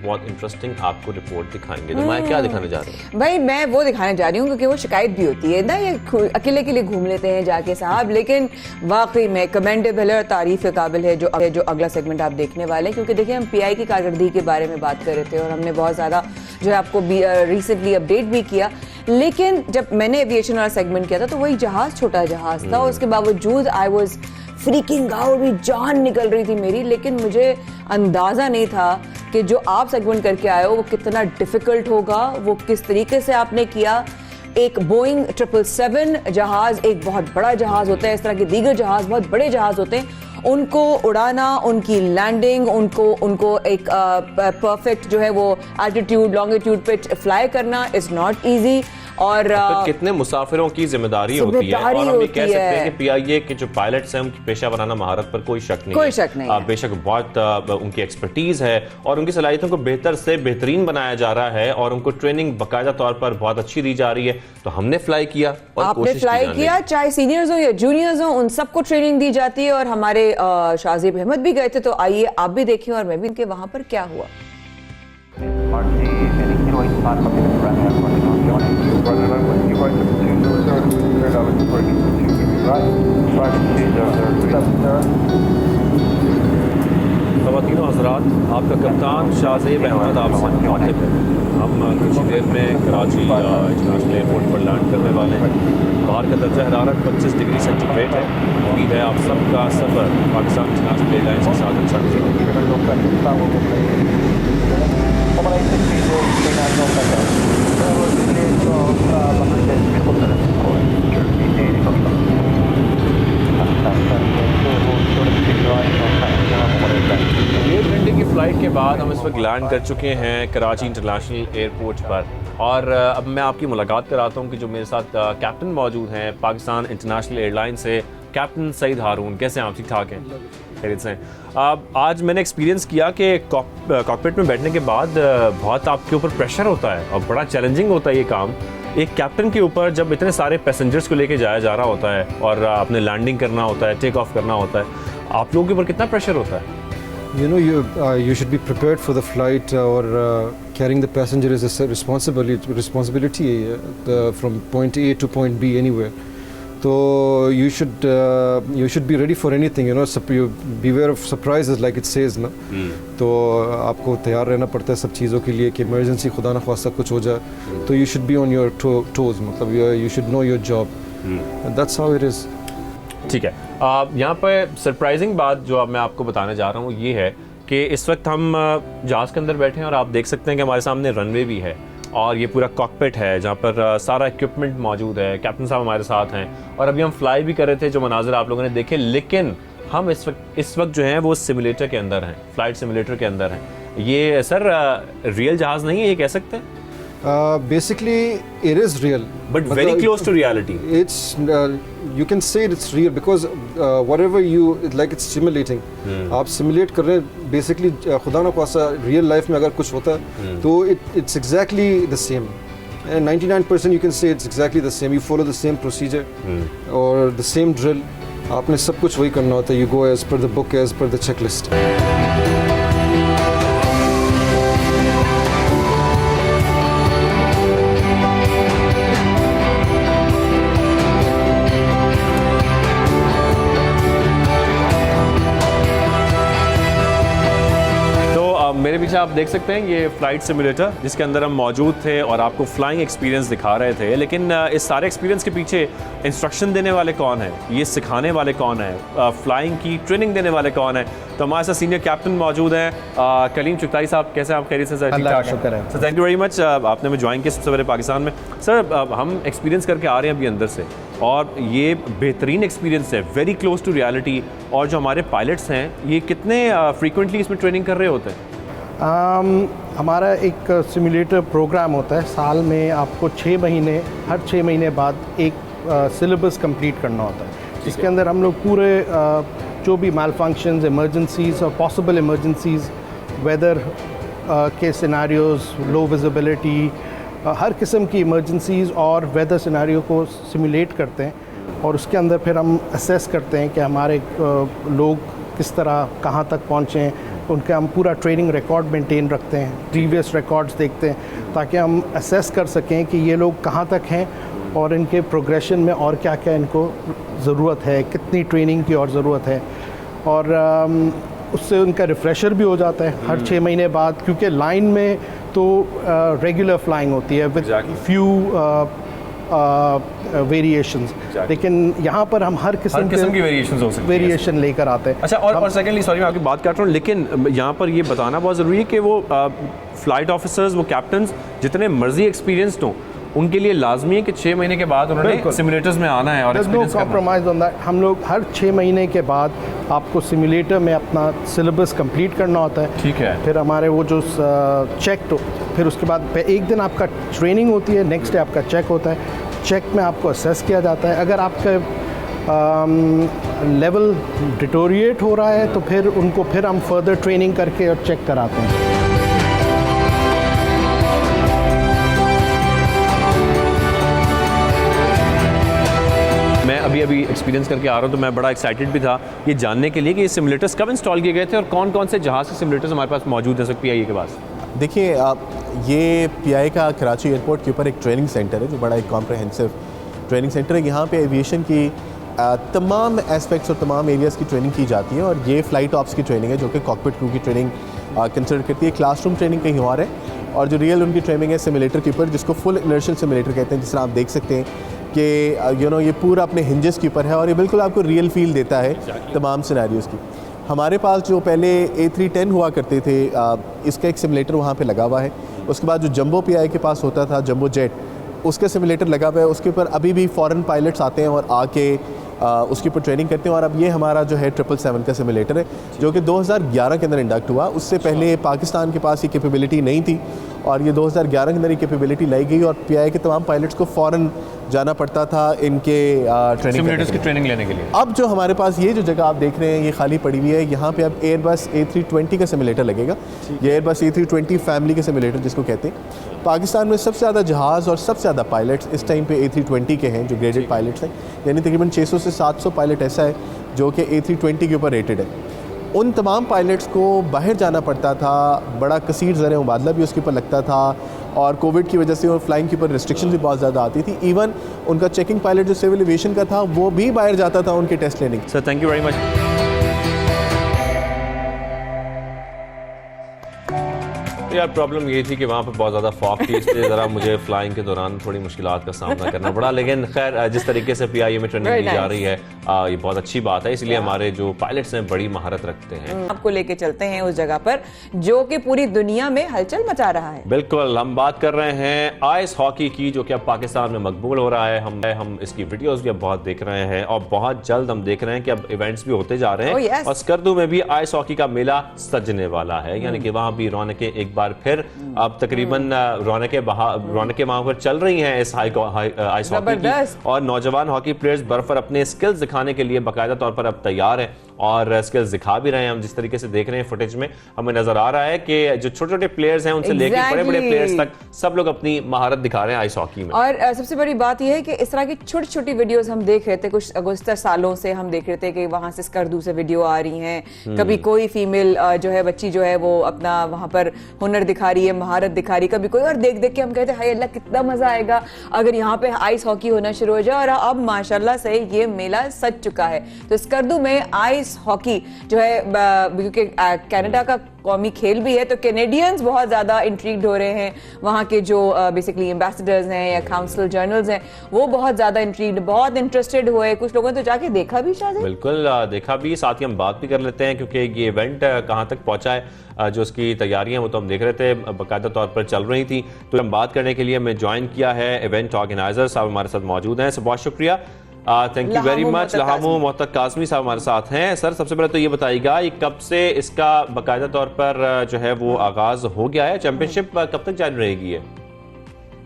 बहुत इंटरेस्टिंग आपको रिपोर्ट दिखाएंगे। तो मैं क्या दिखाने जा रहा हूँ भाई? मैं वो दिखाने जा रही हूँ क्योंकि वो शिकायत भी होती है ना, ये अकेले अकेले घूम लेते हैं जाके साहब, लेकिन वाकई में कमेंडेबल है और तारीफ के काबिल है जो अगला सेगमेंट आप देखने वाले हैं। क्योंकि देखिए हम पीआई की कारकर्दगी के बारे में बात कर रहे थे और हमने बहुत ज़्यादा जो है आपको रिसेंटली अपडेट भी किया, लेकिन जब मैंने एविएशन वाला सेगमेंट किया था तो वही जहाज छोटा जहाज था, उसके बावजूद आई वॉज फ्रीकिंग आउट, भी जान निकल रही थी मेरी, लेकिन मुझे अंदाज़ा नहीं था कि जो आप सेगमेंट करके आए हो वो कितना डिफ़िकल्ट होगा, वो किस तरीके से आपने किया। एक बोइंग 777 जहाज़ एक बहुत बड़ा जहाज़ होता है, इस तरह के दीगर जहाज़ बहुत बड़े जहाज़ होते हैं, उनको उड़ाना, उनकी लैंडिंग, उनको एक परफेक्ट जो है वो एल्टीट्यूड लॉन्गिट्यूड पे फ्लाई करना इज़ नॉट ईजी। और कितने मुसाफिरों की जिम्मेदारी होती है, और हम ये कह सकते हैं कि पीआईए के जो पायलट्स हैं उनकी पेशा वराना महारत पर कोई शक नहीं है। बेशक बहुत उनकी एक्सपर्टीज है और उनकी सलाहियतों को बेहतर से बेहतरीन बनाया जा रहा है और उनको ट्रेनिंग बाकायदा तौर पर बहुत अच्छी दी जा रही है। तो हमने फ्लाई किया और आपने फ्लाई किया, चाहे सीनियर्स हो या जूनियर्स हो, उन सबको ट्रेनिंग दी जाती है। और हमारे शाहजेब अहमद भी गए थे, तो आइए आप भी देखिए और मैं भी उनके वहां पर क्या हुआ। ख़वातीनो हज़रात, आपका कप्तान शाहजेब अहमद आपसे मुखातिब है। हम कुछ ही देर में कराची इंटरनेशनल एयरपोर्ट पर लैंड करने वाले हैं। बाहर का दर्जा हरारत 25 डिग्री सेंटीग्रेड है। उम्मीद है आप सबका सफ़र पाकिस्तान इंटरनेशनल एयरलाइंस के साथ अच्छा डेढ़ घंटे की फ़्लाइट के बाद हम इस वक्त लैंड कर चुके हैं कराची इंटरनेशनल एयरपोर्ट पर। और अब मैं आपकी मुलाकात कराता हूँ कि जो मेरे साथ कैप्टन मौजूद हैं पाकिस्तान इंटरनेशनल एयरलाइन से, कैप्टन सईद हारून। कैसे हैं आप? ठीक ठाक हैं? खैरियत से हैं? आज मैंने एक्सपीरियंस किया कि कॉकपिट में बैठने के बाद बहुत आपके ऊपर प्रेशर होता है और बड़ा चैलेंजिंग होता है ये काम एक कैप्टन के ऊपर, जब इतने सारे पैसेंजर्स को लेके जाया जा रहा होता है और आपने लैंडिंग करना होता है, टेक ऑफ करना होता है। आप लोगों के ऊपर कितना प्रेशर होता है? You know, you should be prepared for the flight, or carrying the passenger is a responsibility from point A to point B anywhere. So you should be ready for anything. You know, beware of surprises, like it says ना. तो आपको तैयार रहना पड़ता है सब चीज़ों के लिए कि इमरजेंसी खुदा न ख्वास्ता कुछ हो जाए, तो you should be on your toes, मतलब you should know your job. And that's how it is. ठीक है। यहाँ पर सरप्राइजिंग बात जो अब मैं आपको बताने जा रहा हूँ ये है कि इस वक्त हम जहाज़ के अंदर बैठे हैं और आप देख सकते हैं कि हमारे सामने रनवे भी है और ये पूरा कॉकपिट है जहाँ पर सारा इक्विपमेंट मौजूद है। कैप्टन साहब हमारे साथ हैं और अभी हम फ्लाई भी कर रहे थे, जो मनाज़र आप लोगों ने देखे, लेकिन हम इस वक्त जो हैं वो सिमुलेटर के अंदर हैं, फ्लाइट सिमुलेटर के अंदर हैं। ये सर रियल जहाज़ नहीं है, ये कह सकते हैं? Basically, it is real, but very close to reality. It's you can say it's real because whatever it's simulating. आप simulate कर रहे हैं basically, खुदा ना ख्वास्ता real life में अगर कुछ होता है तो it's exactly the same. And 99% you can say it's exactly the same. You follow the same procedure or the same drill. आपने सब कुछ वही करना होता है. You go as per the book, as per the checklist. मेरे पीछे आप देख सकते हैं ये फ़्लाइट सिमुलेटर जिसके अंदर हम मौजूद थे और आपको फ्लाइंग एक्सपीरियंस दिखा रहे थे। लेकिन इस सारे एक्सपीरियंस के पीछे इंस्ट्रक्शन देने वाले कौन है, ये सिखाने वाले कौन है, फ्लाइंग की ट्रेनिंग देने वाले कौन है? तो हमारे साथ सीनियर कैप्टन मौजूद हैं कलीम चुगताई साहब। कैसे आप? खैरियत से सर? अल्लाह का शुक्र है sir. Thank you very much, आपने हमें ज्वाइन किया सबसे पहले पाकिस्तान में। सर हम एक्सपीरियंस करके आ रहे हैं अभी अंदर से और ये बेहतरीन एक्सपीरियंस है, वेरी क्लोज टू रियलिटी। और जो हमारे पायलट्स हैं ये कितने फ्रीक्वेंटली इसमें ट्रेनिंग कर रहे होते हैं? हमारा एक सिमुलेटर प्रोग्राम होता है, साल में आपको 6 महीने, हर 6 महीने बाद एक सिलेबस कंप्लीट करना होता है, जिसके अंदर हम लोग पूरे जो भी मैल फंक्शंस, इमरजेंसीज और पॉसिबल इमरजेंसीज, वेदर के सिनेरियोज, लो विजिबिलिटी, हर किस्म की इमरजेंसीज और वेदर सिनेरियो को सिमुलेट करते हैं और उसके अंदर फिर हम असेस करते हैं कि हमारे लोग किस तरह कहाँ तक पहुँचें, उनके हम पूरा ट्रेनिंग रिकॉर्ड मेंटेन रखते हैं, प्रीवियस रिकॉर्ड्स देखते हैं, ताकि हम असेस कर सकें कि ये लोग कहाँ तक हैं और इनके प्रोग्रेशन में और क्या क्या इनको ज़रूरत है, कितनी ट्रेनिंग की और ज़रूरत है। और उससे उनका रिफ़्रेशर भी हो जाता है हर 6 महीने बाद, क्योंकि लाइन में तो रेगुलर फ्लाइंग होती है विद फ्यू वेरिएशंस, लेकिन यहाँ पर हम हर किस्म की वेरिएशंस हो सकती है, वेरिएशन लेकर आते हैं। अच्छा, और सेकेंडली सॉरी मैं आपकी बात कर रहा हूँ, लेकिन यहाँ पर ये बताना बहुत ज़रूरी है कि वो फ्लाइट ऑफिसर्स, वो कैप्टन्स जितने मर्जी एक्सपीरियंस्ड हों, उनके लिए लाजमी है कि 6 महीने के बाद उन्होंने सिमुलेटर्स में आना है और एक्सपीरियंस करना है। Compromise on that. हम लोग हर 6 महीने के बाद आपको सिमुलेटर में अपना सिलेबस कंप्लीट करना होता है। ठीक है। फिर हमारे वो जो चेक, तो फिर उसके बाद एक दिन आपका ट्रेनिंग होती है, नेक्स्ट डे आपका चेक होता है। चेक में आपको असेस किया जाता है, अगर आपका लेवल डिटोरिएट हो रहा है तो फिर उनको फिर हम फर्दर ट्रेनिंग करके और चेक कराते हैं। मैं अभी एक्सपीरियंस करके आ रहा हूँ, तो मैं बड़ा एक्साइटेड भी था ये जानने के लिए कि ये सिमुलेटर्स कब इंस्टॉल किए गए थे और कौन कौन से जहाज़ के सिमुलेटर्स हमारे पास मौजूद है PIA के पास। देखिए, ये PIA का कराची एयरपोर्ट के ऊपर एक ट्रेनिंग सेंटर है जो बड़ा एक कॉम्प्रहेंसिव ट्रेनिंग सेंटर है। यहाँ पे एविएशन की तमाम एस्पेक्ट्स और तमाम एरियाज़ की ट्रेनिंग की जाती है, और ये फ़्लाइट ऑप्स की ट्रेनिंग है जो कि कॉकपिट क्रू की ट्रेनिंग कंसिडर करती है। क्लासरूम ट्रेनिंग कहीं और है, और जो रियल उनकी ट्रेनिंग है सिमुलेटर के ऊपर, जिसको फुल इनर्शियल सिमुलेटर कहते हैं, जिस तरह आप देख सकते हैं कि ये पूरा अपने हिंजेस के ऊपर है और ये बिल्कुल आपको रियल फील देता है तमाम सिनेरियोज़ की। हमारे पास जो पहले A310 हुआ करते थे, इसका एक सिमुलेटर वहाँ पे लगा हुआ है। उसके बाद जो जंबो PIA के पास होता था, जंबो जेट, उसका सिमुलेटर लगा हुआ है। उसके ऊपर अभी भी फ़ॉरेन पायलट्स आते हैं और आके उसके ऊपर ट्रेनिंग करते हैं। और अब ये हमारा जो है 777 का सिमुलेटर है जो कि 2011 के अंदर इंडक्ट हुआ। उससे पहले पाकिस्तान के पास ये कैपेबिलिटी नहीं थी, और ये 2011 के अंदर ये कैपेबिलिटी लाई गई, और PIA के तमाम पायलट्स को फ़ौरन जाना पड़ता था इनके सिमुलेटर्स की ट्रेनिंग लेने के लिए। अब जो हमारे पास ये जो जगह आप देख रहे हैं ये खाली पड़ी हुई है, यहाँ पे अब एयरबस A320 का सिमुलेटर लगेगा। ये एयरबस A320 फैमिली के सिमुलेटर जिसको कहते हैं। पाकिस्तान में सबसे ज़्यादा जहाज़ और सबसे ज़्यादा पायलट्स इस टाइम पे A320 के हैं जो ग्रेडेड पायलट्स हैं, यानी तकरीबन 600 से 700 पायलट ऐसा है जो कि A320 के ऊपर रेटेड है। उन तमाम पायलट्स को बाहर जाना पड़ता था, बड़ा कसीर ज़र मुबादला भी उसके ऊपर लगता था, और कोविड की वजह से और फ्लाइंग के ऊपर रिस्ट्रिक्शन भी बहुत ज़्यादा आती थी। इवन उनका चेकिंग पायलट जो सिविल एविएशन का था वो भी बाहर जाता था उनके टेस्ट लेने। Sir thank you very much. यार प्रॉब्लम ये थी कि वहाँ पर बहुत ज़्यादा फॉग थी, इसलिए ज़रा मुझे फ्लाइंग के दौरान थोड़ी मुश्किलात का सामना करना पड़ा। लेकिन खैर जिस तरीके से PIA में ट्रेनिंग दी जा रही है ये बहुत अच्छी बात है, इसलिए हमारे जो पायलट्स हैं बड़ी महारत रखते हैं। आपको लेके चलते हैं उस जगह पर जो कि पूरी दुनिया में हलचल मचा रहा है। बिल्कुल, हम बात कर रहे हैं आइस हॉकी की, जो कि अब पाकिस्तान में मकबूल हो रहा है। हम इसकी वीडियोस भी अब बहुत देख रहे हैं, और बहुत जल्द हम देख रहे हैं कि अब इवेंट्स भी होते जा रहे हैं। और स्कर्दू में भी आइस हॉकी का मेला सजने वाला है, यानी कि वहाँ भी रौनकें एक बार फिर अब तकरीबन रौनकें वहाँ पर चल रही हैं इस आइस हॉकी की, और नौजवान हॉकी प्लेयर्स बर्फ पर अपने स्किल्स दिखाने के लिए बाकायदा तौर पर अब तैयार हैं और स्किल्स दिखा भी रहे हैं। हम जिस तरीके से देख रहे हैं फुटेज में, हमें नजर आ रहा है कि जो छोटे छोटे प्लेयर्स हैं उनसे लेकर बड़े बड़े प्लेयर्स तक सब लोग अपनी महारत दिखा रहे हैं आइस हॉकी में। और सबसे बड़ी बात यह है कि इस तरह की छोटी छोटी वीडियोस हम देख रहे थे, कुछ गुज़श्ता सालों से हम देख रहे थे कि वहां से स्कर्दू से वीडियो आ रही हैं, कभी कोई फीमेल जो है बच्ची जो है वो अपना वहां पर हुनर दिखा रही है, महारत दिखा रही है, कभी कोई, और देख देख के हम कहते हैं हाय अल्लाह कितना मजा आएगा अगर यहाँ पे आइस हॉकी होना शुरू हो जाए। और अब माशाल्लाह से ये मेला सज चुका है। तो स्कर्दू में आइस हॉकी जो है, क्योंकि कनाडा का कौमी खेल भी है, तो कैनेडियंस बहुत ज़्यादा इंट्रीग्ड हो रहे हैं। वहाँ के जो बेसिकली एम्बेसडर्स हैं या काउंसिल जनरल्स हैं वो बहुत ज़्यादा इंट्रीग्ड, बहुत इंटरेस्टेड हुए। कुछ लोगों ने तो जाके देखा भी, शायद बिल्कुल देखा भी, साथ ही हम बात भी कर लेते हैं क्योंकि ये इवेंट कहाँ तक पहुँचा है, जो उसकी तैयारियां वो तो हम देख रहे थे बाकायदा तौर पर चल रही थी। तो हम बात करने के लिए हमें ज्वाइन किया है इवेंट ऑर्गेनाइजर साहब हमारे साथ मौजूद हैं, बहुत शुक्रिया, थैंक यू वेरी मच। लहामू मोहतक काज़मी साहब हमारे साथ हैं। सर सबसे पहले तो ये बताइएगा ये कब से इसका बाकायदा तौर पर जो है वो आगाज हो गया है, चैंपियनशिप कब तक जारी रहेगी? है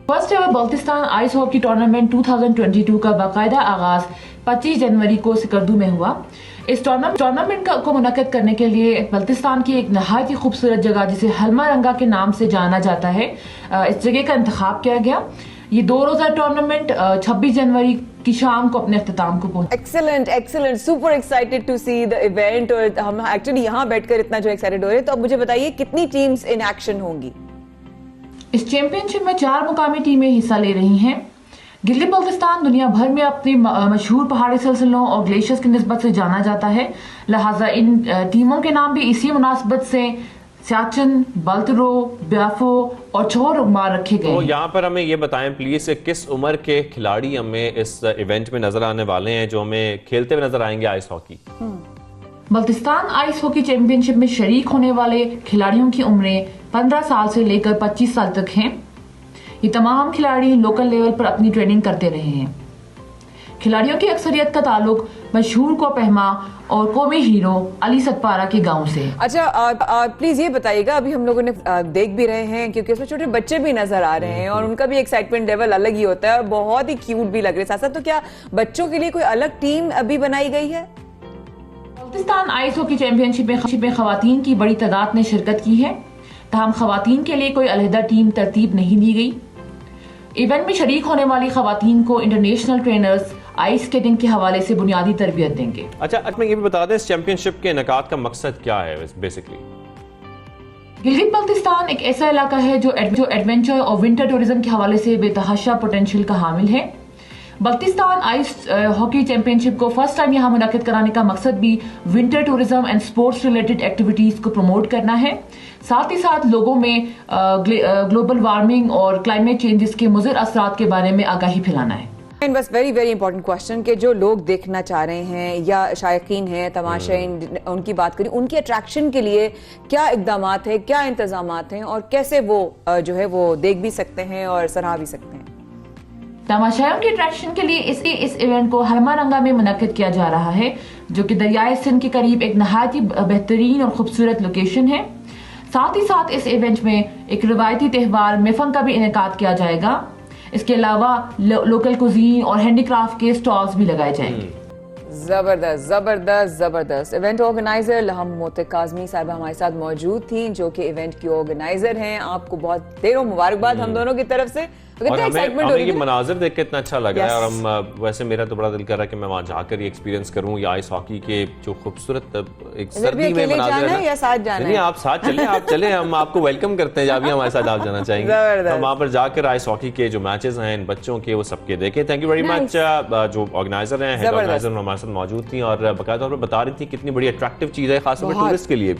first ever Baltistan ice hockey tournament 2022 का बाकायदा आगाज 25 जनवरी को स्कर्दू में हुआ। इस टूर्नामेंट को मुनक्किद करने के लिए बल्तिस्तान की एक नहायत ही खूबसूरत जगह जिसे हलमारंगा के नाम से जाना जाता है, इस जगह का इंतखाब किया गया। ये 2 रोज़ा टूर्नामेंट 26 जनवरी की शाम को अपने अख्ताम को पहुंचा। Excellent excellent, super excited to see the event. और हम एक्चुअली यहाँ बैठकर इतना जो एक्साइटेड हो रहे हैं, तो अब मुझे बताइए कितनी टीम्स इन एक्शन होंगी? इस चैंपियनशिप में 4 मुकामी टीमें हिस्सा ले रही हैं। गिलगित बल्तिस्तान दुनिया भर में अपनी मशहूर पहाड़ी सिलसिलों और ग्लेशियर्स की निस्बत से जाना जाता है, लिहाजा इन टीमों के नाम भी इसी मुनासबत से सियाचिन, बल्तरो, ब्याफो और चोरुगमार रखे गए तो हैं। यहाँ पर हमें ये बताएं प्लीज, किस उम्र के खिलाड़ी हमें इस इवेंट में नजर आने वाले हैं, जो हमें खेलते हुए नजर आएंगे ice hockey? Baltistan ice hockey championship में शरीक होने वाले खिलाड़ियों की उम्रें 15 साल से लेकर 25 साल तक हैं। ये तमाम खिलाड़ी लोकल लेवल पर अपनी ट्रेनिंग करते रहे हैं। खिलाड़ियों की अक्सरियत का ताल्लुक मशहूर कोपहमा और कौमी हीरो अली सतपारा के गांव से। अच्छा, प्लीज ये बताइएगा, अभी हम लोगों ने देख भी रहे हैं क्योंकि उसमें छोटे बच्चे भी नजर आ रहे हैं और उनका भी एक्साइटमेंट लेवल अलग ही होता है और बहुत ही क्यूट भी लग रहे हैं साथ साथ। तो क्या बच्चों के लिए कोई अलग टीम अभी बनाई गई है? बल्तिस्तान आइस हॉकी चैंपियनशिप में खवातीन की बड़ी तादाद ने शिरकत की है, तहम खवातीन के लिए कोई अलहदा टीम तरतीब नहीं दी गई। इवेंट में शरीक होने वाली खवातीन को इंटरनेशनल ट्रेनर्स आइस स्केटिंग के हवाले से बुनियादी तरबियत देंगे। अच्छा, मैं ये भी बता दें, इस चैंपियनशिप के इनेकाद का मकसद क्या है बेसिकली? गिलगित बल्तिस्तान एक ऐसा इलाका है जो एडवेंचर और विंटर टूरिज्म के हवाले से बेतहाशा पोटेंशियल का हामिल है। बल्तिस्तान आइस हॉकी चैंपियनशिप को फर्स्ट टाइम यहाँ मुनक्किद कराने का मकसद भी winter tourism and sports related activities को प्रमोट करना है, साथ ही साथ लोगों में ग्लोबल वार्मिंग और क्लाइमेट चेंजेस के मुज़िर असरात के बारे में आगाही फैलाना है। बस वेरी वेरी इंपॉर्टेंट क्वेश्चन कि जो लोग देखना चाह रहे हैं या शायकीन हैं, तमाशाईन, उनकी बात करें, उनकी अट्रैक्शन के लिए क्या इकदामात है, क्या इंतजामात हैं और कैसे वो जो है वो देख भी सकते हैं और सराह भी सकते हैं? तमाशाइयों की अट्रैक्शन के लिए इस इवेंट को हरमारंगा में मुनक्किद किया जा रहा है, जो कि दरियाए सिंध के करीब एक नहायत ही बेहतरीन और खूबसूरत लोकेशन है। साथ ही साथ इस इवेंट में एक रिवायती त्यौहार मेफंग का भी इनेकाद किया जाएगा। इसके अलावा लोकल कुजीन और हैंडीक्राफ्ट के स्टॉल्स भी लगाए जाएंगे। जबरदस्त जबरदस्त जबरदस्त। इवेंट ऑर्गेनाइजर लहम मोते काज़मी साहिबा हमारे साथ मौजूद थी, जो कि इवेंट की ऑर्गेनाइजर हैं। आपको बहुत ढेरों मुबारकबाद हम दोनों की तरफ से। और हमें ये मनाजिर देख के इतना अच्छा लग रहा है और हम वैसे मेरा तो बड़ा दिल कर रहा है कि मैं वहाँ जाकर ये एक्सपीरियंस करूँ, या आइस हॉकी के जो खूबसूरत एक सर्दी में मनाजिर है। या साथ जाना नहीं, आप साथ चलें, आप चलें, हम आपको वेलकम करते हैं जब भी हमारे साथ आप जाना चाहेंगे। हम वहाँ पर जाकर आइस हॉकी के जो मैचेस हैं इन बच्चों के, वो सबके देखें। Thank you very much. जो ऑर्गेनाइजर हैं, हेड ऑर्गेनाइजर हमारे साथ मौजूद थी और बाकायदा तौर पर बता रही थी कितनी बड़ी अट्रैक्टिव चीज़ है, खासतौर पर टूरिस्ट के लिए भी।